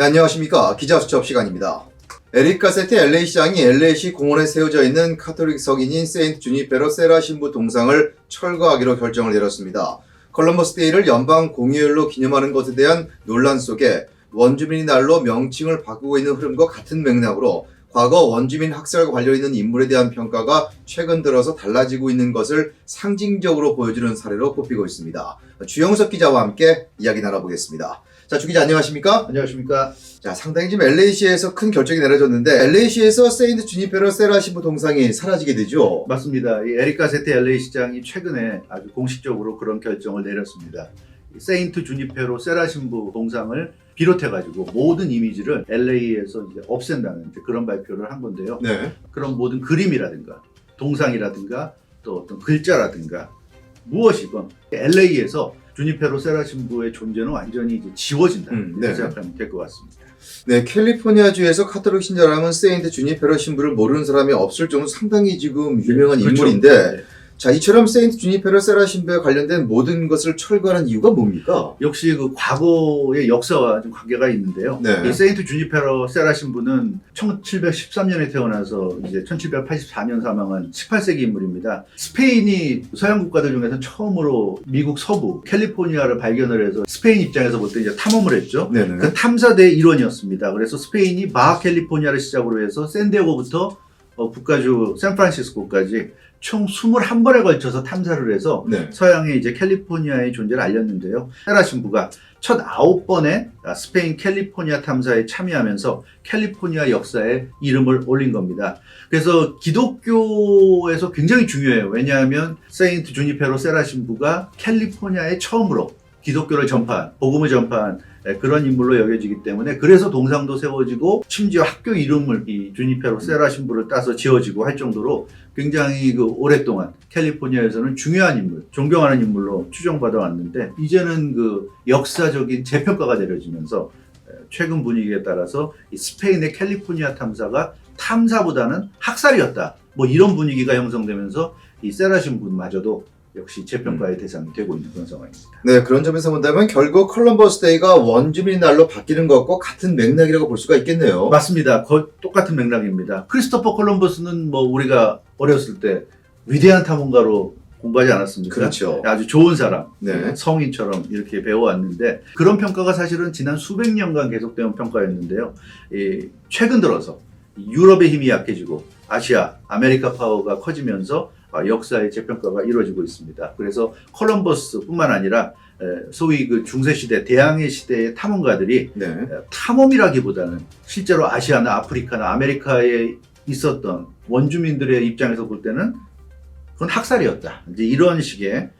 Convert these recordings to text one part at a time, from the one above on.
네, 안녕하십니까. 기자수첩 시간입니다. 에릭 가세티 LA 시장이 LA시 공원에 세워져 있는 카톨릭 성인인 세인트 주니페로 세라 신부 동상을 철거하기로 결정을 내렸습니다. 컬럼버스 데이를 연방 공휴일로 기념하는 것에 대한 논란 속에 원주민이 날로 명칭을 바꾸고 있는 흐름과 같은 맥락으로 과거 원주민 학살과 관련 있는 인물에 대한 평가가 최근 들어서 달라지고 있는 것을 상징적으로 보여주는 사례로 꼽히고 있습니다. 주영석 기자와 함께 이야기 나눠보겠습니다. 자, 주 기자 안녕하십니까? 안녕하십니까? 자, 상당히 지금 LA시에서 큰 결정이 내려졌는데 LA시에서 세인트 주니페로 세라 신부 동상이 사라지게 되죠? 맞습니다. 이 에릭 가세티 LA 시장이 최근에 아주 공식적으로 그런 결정을 내렸습니다. 세인트 주니페로 세라 신부 동상을 비롯해가지고 모든 이미지를 LA에서 이제 없앤다는 이제 그런 발표를 한 건데요. 네. 그런 모든 그림이라든가 동상이라든가 또 어떤 글자라든가 무엇이건 LA에서 주니페로 세라 신부의 존재는 완전히 이제 지워진다. 이렇게 네. 생각하면 될 것 같습니다. 네, 캘리포니아주에서 카톨릭 신자라면 세인트 주니페로 신부를 모르는 사람이 없을 정도로 상당히 지금 유명한 그렇죠. 인물인데 네. 자, 이처럼 세인트 주니페로 세라 신부에 관련된 모든 것을 철거하는 이유가 뭡니까? 역시 그 과거의 역사와 좀 관계가 있는데요. 네. 이 세인트 주니페로 세라 신부는 1713년에 태어나서 이제 1784년 사망한 18세기 인물입니다. 스페인이 서양 국가들 중에서 처음으로 미국 서부 캘리포니아를 발견을 해서 스페인 입장에서 볼 때 이제 탐험을 했죠. 네네. 그 탐사대의 일원이었습니다. 그래서 스페인이 바하 캘리포니아를 시작으로 해서 샌디에고부터 북가주 샌프란시스코까지 총 21번에 걸쳐서 탐사를 해서 네. 서양의 이제 캘리포니아의 존재를 알렸는데요. 세라 신부가 첫 9번의 스페인 캘리포니아 탐사에 참여하면서 캘리포니아 역사에 이름을 올린 겁니다. 그래서 기독교에서 굉장히 중요해요. 왜냐하면 세인트 주니페로 세라 신부가 캘리포니아에 처음으로 기독교를 전파한, 복음을 전파한 그런 인물로 여겨지기 때문에 그래서 동상도 세워지고 심지어 학교 이름을 이 주니페로 세라 신부를 따서 지어지고 할 정도로 굉장히 그 오랫동안 캘리포니아에서는 중요한 인물, 존경하는 인물로 추정받아 왔는데 이제는 그 역사적인 재평가가 내려지면서 최근 분위기에 따라서 이 스페인의 캘리포니아 탐사가 탐사보다는 학살이었다. 뭐 이런 분위기가 형성되면서 이 세라 신부마저도 역시 재평가의 대상이 되고 있는 그런 상황입니다. 네, 그런 점에서 본다면 결국 컬럼버스 데이가 원주민 날로 바뀌는 것과 같은 맥락이라고 볼 수가 있겠네요. 맞습니다. 거의 똑같은 맥락입니다. 크리스토퍼 콜럼버스는 뭐 우리가 어렸을 때 위대한 탐험가로 공부하지 않았습니까? 그렇죠. 아주 좋은 사람, 네. 성인처럼 이렇게 배워왔는데 그런 평가가 사실은 지난 수백 년간 계속된 평가였는데요. 최근 들어서 유럽의 힘이 약해지고 아시아, 아메리카 파워가 커지면서 역사의 재평가가 이루어지고 있습니다. 그래서 콜럼버스뿐만 아니라 소위 그 중세시대, 대항해 시대의 탐험가들이 네. 탐험이라기보다는 실제로 아시아나 아프리카나 아메리카에 있었던 원주민들의 입장에서 볼 때는 그건 학살이었다. 이제 이런 식의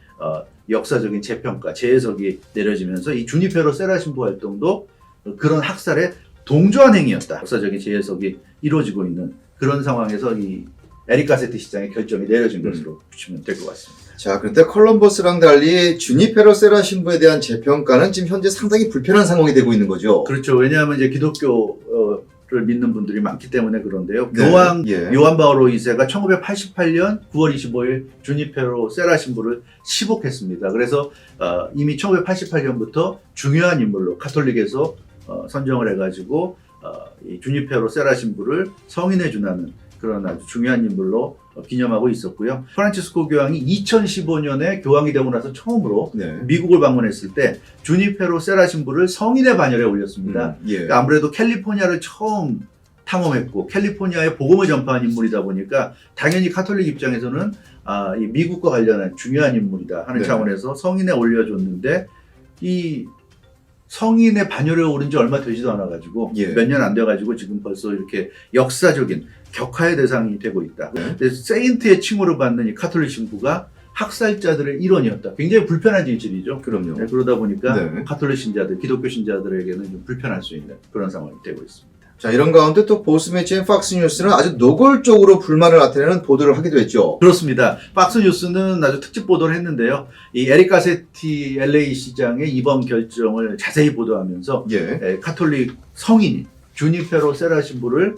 역사적인 재평가, 재해석이 내려지면서 이 주니페로 세라 신부 활동도 그런 학살에 동조한 행위였다. 역사적인 재해석이 이루어지고 있는 그런 상황에서 이 에릭 가세티 시장의 결정이 내려진 것으로 보시면 될 것 같습니다. 자, 그런데 컬럼버스랑 달리 주니페로 세라 신부에 대한 재평가는 지금 현재 상당히 불편한 상황이 되고 있는 거죠. 그렇죠. 왜냐하면 이제 기독교를 믿는 분들이 많기 때문에 그런데요. 네. 교황 예. 요한 바오로 2세가 1988년 9월 25일 주니페로 세라 신부를 시복했습니다. 그래서 이미 1988년부터 중요한 인물로 카톨릭에서 선정을 해가지고 이 주니페로 세라 신부를 성인에 준하는 그런 아주 중요한 인물로 기념하고 있었고요. 프란치스코 교황이 2015년에 교황이 되고 나서 처음으로 네. 미국을 방문했을 때 주니페로 세라 신부를 성인의 반열에 올렸습니다. 예. 그러니까 아무래도 캘리포니아를 처음 탐험했고 캘리포니아의 복음을 전파한 인물이다 보니까 당연히 카톨릭 입장에서는 이 미국과 관련한 중요한 인물이다 하는 네. 차원에서 성인에 올려줬는데 이 성인의 반열에 오른 지 얼마 되지도 않아가지고 예. 몇 년 안 돼가지고 지금 벌써 이렇게 역사적인 격하의 대상이 되고 있다. 네. 근데 세인트의 칭호를 받는 이 카톨릭 신부가 학살자들의 일원이었다. 굉장히 불편한 진실이죠. 그럼요. 네, 그러다 보니까 네. 카톨릭 신자들, 기독교 신자들에게는 좀 불편할 수 있는 그런 상황이 되고 있습니다. 자, 이런 가운데 또 보수 매체인 팍스뉴스는 아주 노골적으로 불만을 나타내는 보도를 하기도 했죠. 그렇습니다. 박스뉴스는 아주 특집 보도를 했는데요. 이 에릭 가세티 LA 시장의 이번 결정을 자세히 보도하면서 예. 카톨릭 성인인 주니페로 세라 신부를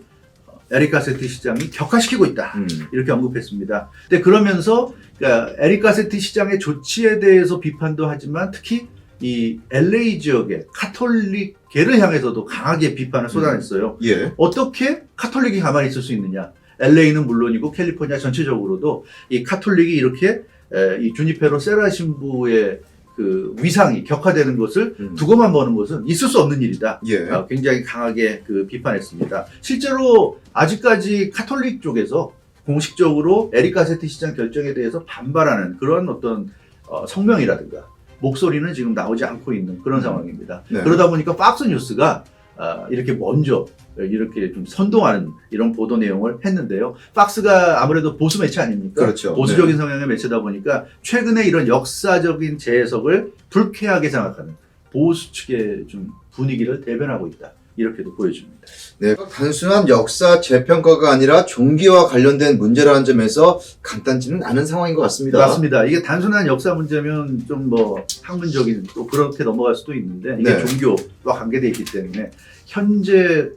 에릭 가세티 시장이 격화시키고 있다. 이렇게 언급했습니다. 근데 그러면서 그러니까 에릭 가세티 시장의 조치에 대해서 비판도 하지만 특히 이 LA 지역의 카톨릭계를 향해서도 강하게 비판을 쏟아냈어요. 예. 어떻게 카톨릭이 가만히 있을 수 있느냐? LA는 물론이고 캘리포니아 전체적으로도 이 카톨릭이 이렇게 이 주니페로 세라 신부의 그 위상이 격화되는 것을 두고만 보는 것은 있을 수 없는 일이다. 예. 굉장히 강하게 그 비판했습니다. 실제로 아직까지 카톨릭 쪽에서 공식적으로 에릭 가세티 시장 결정에 대해서 반발하는 그런 어떤 성명이라든가 목소리는 지금 나오지 않고 있는 그런 상황입니다. 네. 그러다 보니까 박스 뉴스가 이렇게 먼저 이렇게 좀 선동하는 이런 보도 내용을 했는데요. 박스가 아무래도 보수 매체 아닙니까? 그렇죠. 보수적인 성향의 매체다 보니까 최근에 이런 역사적인 재해석을 불쾌하게 생각하는 보수 측의 좀 분위기를 대변하고 있다. 이렇게도 보여집니다. 네, 단순한 역사 재평가가 아니라 종교와 관련된 문제라는 점에서 간단치는 않은 상황인 것 같습니다. 맞습니다. 이게 단순한 역사 문제면 좀 뭐 학문적인 또 그렇게 넘어갈 수도 있는데 이게 네. 종교와 관계되어 있기 때문에 현재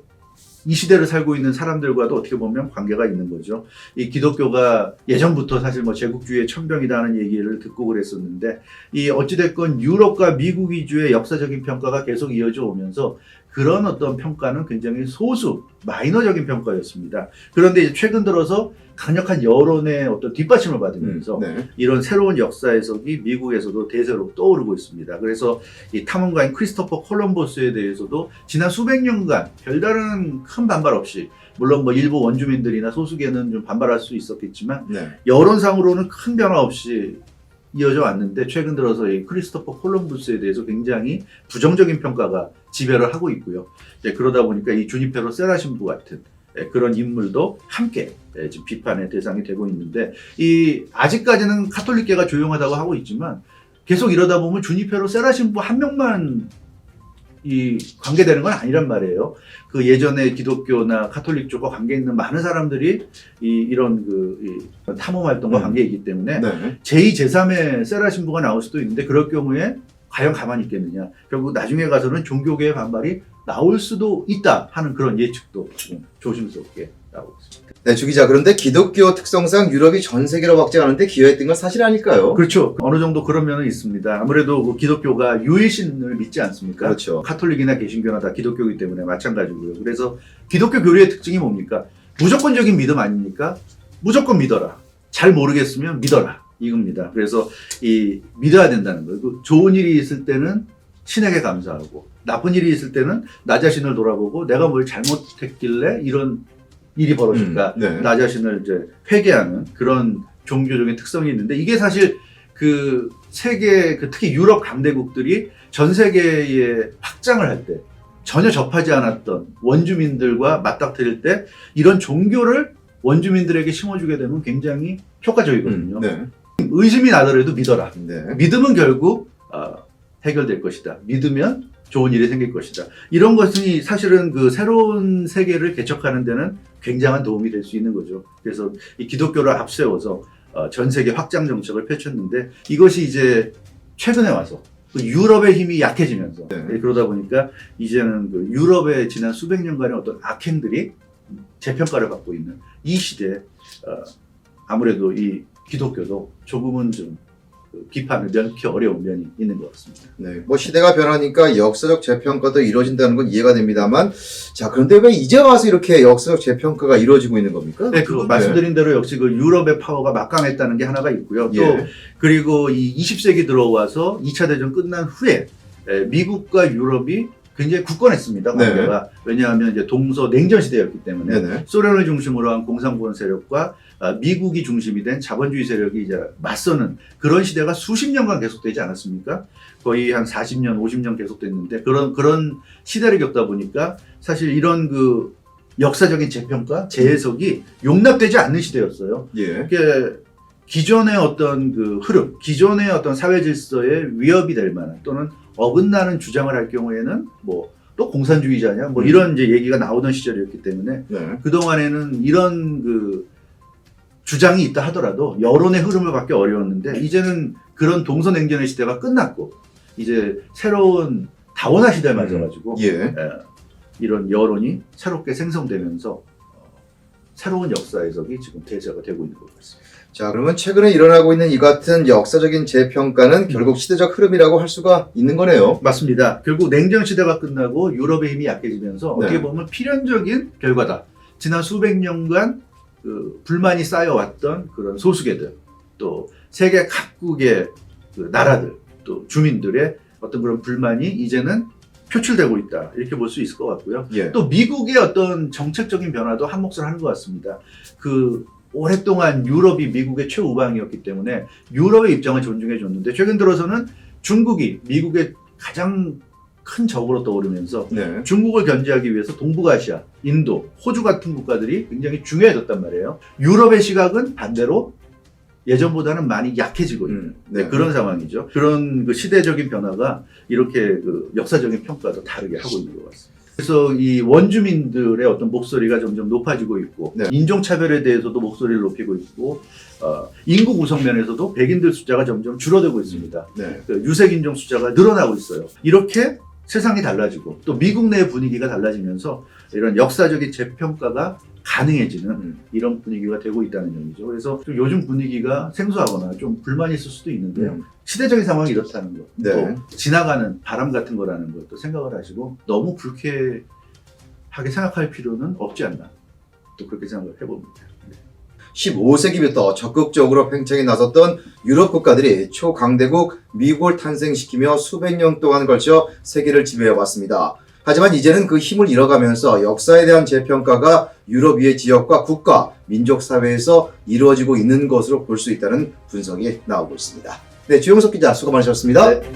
이 시대를 살고 있는 사람들과도 어떻게 보면 관계가 있는 거죠. 이 기독교가 예전부터 사실 뭐 제국주의의 천병이라는 얘기를 듣고 그랬었는데 이 어찌됐건 유럽과 미국 위주의 역사적인 평가가 계속 이어져 오면서 그런 어떤 평가는 굉장히 소수, 마이너적인 평가였습니다. 그런데 이제 최근 들어서 강력한 여론의 어떤 뒷받침을 받으면서 네. 이런 새로운 역사 해석이 미국에서도 대세로 떠오르고 있습니다. 그래서 이 탐험가인 크리스토퍼 콜럼버스에 대해서도 지난 수백 년간 별다른 큰 반발 없이, 물론 뭐 일부 원주민들이나 소수계는 좀 반발할 수 있었겠지만 네. 여론상으로는 큰 변화 없이 이어져 왔는데 최근 들어서 이 크리스토퍼 콜럼버스에 대해서 굉장히 부정적인 평가가 지배를 하고 있고요. 그러다 보니까 이 주니페로 세라 신부 같은 그런 인물도 함께 지금 비판의 대상이 되고 있는데, 이 아직까지는 카톨릭계가 조용하다고 하고 있지만 계속 이러다 보면 주니페로 세라 신부 한 명만 이 관계되는 건 아니란 말이에요. 그 예전에 기독교나 카톨릭 쪽과 관계 있는 많은 사람들이 이런 이 탐험 활동과 관계 있기 때문에 네. 제2, 제3의 세라 신부가 나올 수도 있는데 그럴 경우에 과연 가만히 있겠느냐. 결국 나중에 가서는 종교계의 반발이 나올 수도 있다 하는 그런 예측도 조심스럽게 나오고 있습니다. 네, 주 기자. 그런데 기독교 특성상 유럽이 전 세계로 확장하는데 기여했던 건 사실 아닐까요? 그렇죠. 어느 정도 그런 면은 있습니다. 아무래도 그 기독교가 유일신을 믿지 않습니까? 그렇죠. 카톨릭이나 개신교나 다 기독교이기 때문에 마찬가지고요. 그래서 기독교 교리의 특징이 뭡니까? 무조건적인 믿음 아닙니까? 무조건 믿어라. 잘 모르겠으면 믿어라. 이겁니다. 그래서 이 믿어야 된다는 거예요. 그 좋은 일이 있을 때는 신에게 감사하고, 나쁜 일이 있을 때는 나 자신을 돌아보고 내가 뭘 잘못했길래 이런 일이 벌어질까, 네. 나 자신을 이제 회개하는 그런 종교적인 특성이 있는데, 이게 사실 그 세계, 특히 유럽 강대국들이 전 세계에 확장을 할 때 전혀 접하지 않았던 원주민들과 맞닥뜨릴 때 이런 종교를 원주민들에게 심어주게 되면 굉장히 효과적이거든요. 네. 의심이 나더라도 믿어라. 네. 믿으면 결국 해결될 것이다. 믿으면 좋은 일이 생길 것이다. 이런 것이 사실은 그 새로운 세계를 개척하는 데는 굉장한 도움이 될 수 있는 거죠. 그래서 이 기독교를 앞세워서 전 세계 확장 정책을 펼쳤는데, 이것이 이제 최근에 와서 그 유럽의 힘이 약해지면서 네. 그러다 보니까 이제는 그 유럽의 지난 수백 년간의 어떤 악행들이 재평가를 받고 있는 이 시대에 아무래도 이 기독교도 조금은 좀 비판을 면키 어려운 면이 있는 것 같습니다. 네. 뭐 시대가 변하니까 역사적 재평가도 이루어진다는 건 이해가 됩니다만, 자, 그런데 왜 이제 와서 이렇게 역사적 재평가가 이루어지고 있는 겁니까? 네, 그 말씀드린 대로 역시 그 유럽의 파워가 막강했다는 게 하나가 있고요. 또 예. 그리고 이 20세기 들어와서 2차 대전 끝난 후에 미국과 유럽이 굉장히 굳건했습니다. 관계가. 왜냐하면 이제 동서 냉전 시대였기 때문에 네네. 소련을 중심으로 한 공산권 세력과 미국이 중심이 된 자본주의 세력이 이제 맞서는 그런 시대가 수십 년간 계속되지 않았습니까? 거의 한 40년, 50년 계속됐는데 그런 시대를 겪다 보니까 사실 이런 그 역사적인 재평가, 재해석이 용납되지 않는 시대였어요. 예. 이게 기존의 어떤 그 흐름, 기존의 어떤 사회 질서에 위협이 될 만한 또는 어긋나는 주장을 할 경우에는 뭐 또 공산주의자냐 뭐 이런 이제 얘기가 나오던 시절이었기 때문에 네. 그동안에는 이런 그 주장이 있다 하더라도 여론의 흐름을 받기 어려웠는데, 이제는 그런 동서냉전의 시대가 끝났고 이제 새로운 다원화 시대에 맞아가지고 예. 이런 여론이 새롭게 생성되면서 새로운 역사 해석이 지금 대세가 되고 있는 것 같습니다. 자, 그러면 최근에 일어나고 있는 이 같은 역사적인 재평가는 결국 시대적 흐름이라고 할 수가 있는 거네요. 맞습니다. 결국 냉전 시대가 끝나고 유럽의 힘이 약해지면서 네. 어떻게 보면 필연적인 결과다. 지난 수백 년간 그 불만이 쌓여왔던 그런 소수계들, 또 세계 각국의 그 나라들, 또 주민들의 어떤 그런 불만이 이제는 표출되고 있다. 이렇게 볼 수 있을 것 같고요. 예. 또 미국의 어떤 정책적인 변화도 한 몫을 하는 것 같습니다. 그 오랫동안 유럽이 미국의 최우방이었기 때문에 유럽의 입장을 존중해 줬는데 최근 들어서는 중국이 미국의 가장 큰 적으로 떠오르면서 네. 중국을 견제하기 위해서 동북아시아, 인도, 호주 같은 국가들이 굉장히 중요해졌단 말이에요. 유럽의 시각은 반대로 예전보다는 많이 약해지고 있는 네. 그런 상황이죠. 그런 그 시대적인 변화가 이렇게 그 역사적인 평가도 다르게 하고 있는 것 같습니다. 그래서 이 원주민들의 어떤 목소리가 점점 높아지고 있고 네. 인종차별에 대해서도 목소리를 높이고 있고 인구 구성 면에서도 백인들 숫자가 점점 줄어들고 있습니다. 네. 그 유색인종 숫자가 늘어나고 있어요. 이렇게 세상이 달라지고 또 미국 내 분위기가 달라지면서 이런 역사적인 재평가가 가능해지는 이런 분위기가 되고 있다는 점이죠. 그래서 좀 요즘 분위기가 생소하거나 좀 불만이 있을 수도 있는데요. 시대적인 상황이 이렇다는 것, 네. 또 지나가는 바람 같은 거라는 것도 생각을 하시고 너무 불쾌하게 생각할 필요는 없지 않나 또 그렇게 생각을 해봅니다. 15세기부터 적극적으로 팽창에 나섰던 유럽 국가들이 초강대국 미국을 탄생시키며 수백 년 동안 걸쳐 세계를 지배해왔습니다. 하지만 이제는 그 힘을 잃어가면서 역사에 대한 재평가가 유럽 위의 지역과 국가, 민족 사회에서 이루어지고 있는 것으로 볼 수 있다는 분석이 나오고 있습니다. 네, 주영석 기자 수고 많으셨습니다. 네.